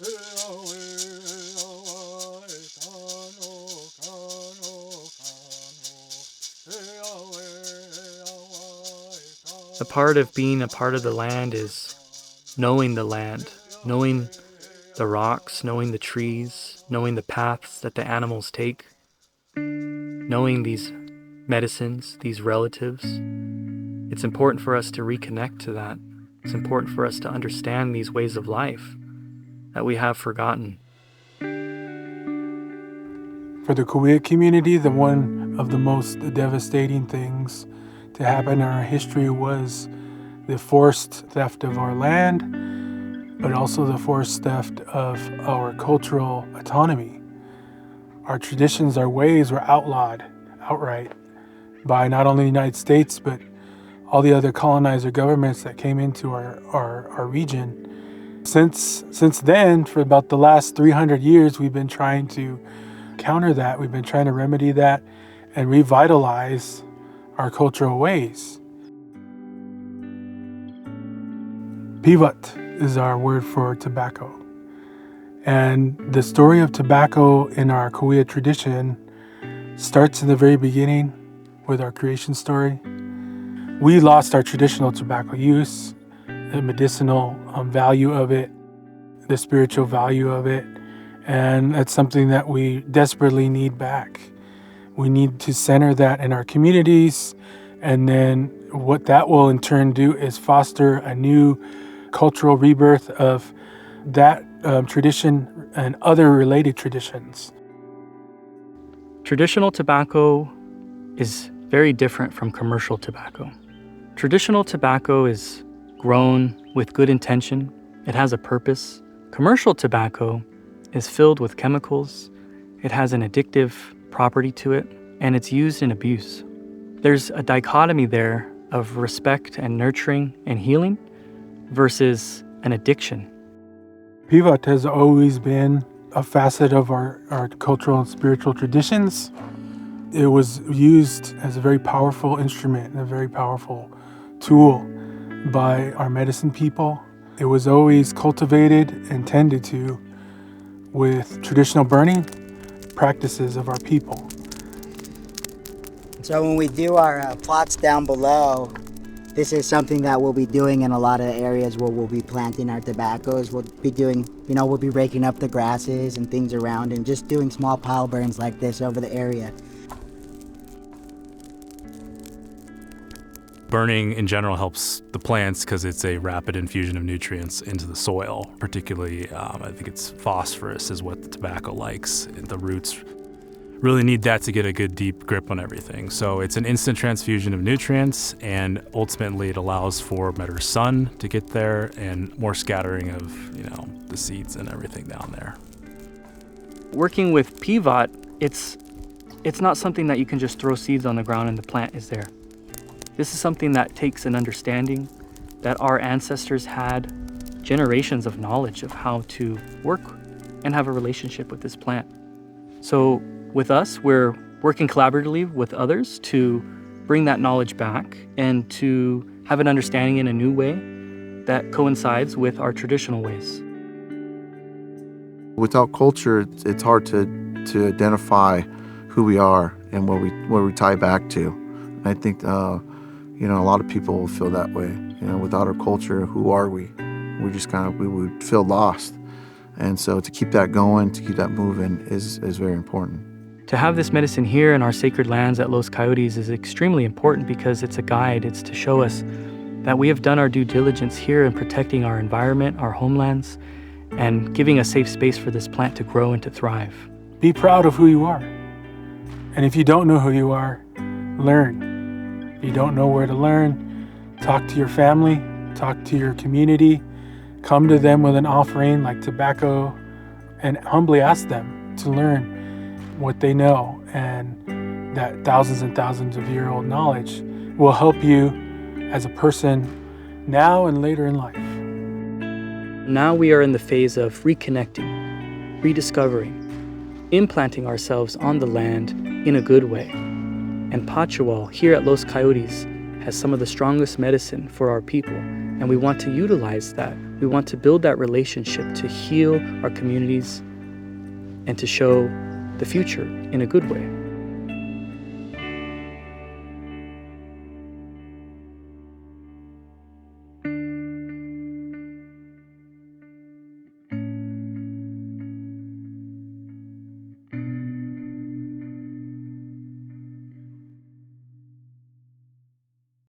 A part of being a part of the land is knowing the land, knowing the rocks, knowing the trees, knowing the paths that the animals take, knowing these medicines, these relatives. It's important for us to reconnect to that. It's important for us to understand these ways of life that we have forgotten. For the Kuwait community, one of the most devastating things to happen in our history was the forced theft of our land, but also the forced theft of our cultural autonomy. Our traditions, our ways were outlawed outright by not only the United States, but all the other colonizer governments that came into our region. Since then, for about the last 300 years, we've been trying to counter that. We've been trying to remedy that and revitalize our cultural ways. Pivot is our word for tobacco. And the story of tobacco in our Kuwait tradition starts in the very beginning with our creation story. We lost our traditional tobacco use, the medicinal value of it, the spiritual value of it, and that's something that we desperately need back. We need to center that in our communities, and then what that will in turn do is foster a new cultural rebirth of that tradition and other related traditions. Traditional tobacco is very different from commercial tobacco. Traditional tobacco is grown with good intention. It has a purpose. Commercial tobacco is filled with chemicals. It has an addictive property to it, and it's used in abuse. There's a dichotomy there of respect and nurturing and healing versus an addiction. Pivot has always been a facet of our cultural and spiritual traditions. It was used as a very powerful instrument and a very powerful tool by our medicine people. It was always cultivated and tended to with traditional burning practices of our people. So when we do our plots down below, this is something that we'll be doing in a lot of areas where we'll be planting our tobaccos. We'll be doing, we'll be raking up the grasses and things around and just doing small pile burns like this over the area. Burning in general helps the plants because it's a rapid infusion of nutrients into the soil. Particularly, I think it's phosphorus is what the tobacco likes. The roots really need that to get a good deep grip on everything. So it's an instant transfusion of nutrients, and ultimately it allows for better sun to get there and more scattering of, the seeds and everything down there. Working with pivot, it's not something that you can just throw seeds on the ground and the plant is there. This is something that takes an understanding that our ancestors had generations of knowledge of how to work and have a relationship with this plant. So with us, we're working collaboratively with others to bring that knowledge back and to have an understanding in a new way that coincides with our traditional ways. Without culture, it's hard to identify who we are and where we tie back to. And I think a lot of people will feel that way. Without our culture, who are we? We would feel lost. And so to keep that going, to keep that moving is very important. To have this medicine here in our sacred lands at Los Coyotes is extremely important because it's a guide. It's to show us that we have done our due diligence here in protecting our environment, our homelands, and giving a safe space for this plant to grow and to thrive. Be proud of who you are. And if you don't know who you are, learn. If you don't know where to learn, talk to your family, talk to your community, come to them with an offering like tobacco, and humbly ask them to learn what they know. And that thousands and thousands of year old knowledge will help you as a person now and later in life. Now we are in the phase of reconnecting, rediscovering, implanting ourselves on the land in a good way. And Pachual here at Los Coyotes has some of the strongest medicine for our people, and we want to utilize that. We want to build that relationship to heal our communities and to show the future in a good way.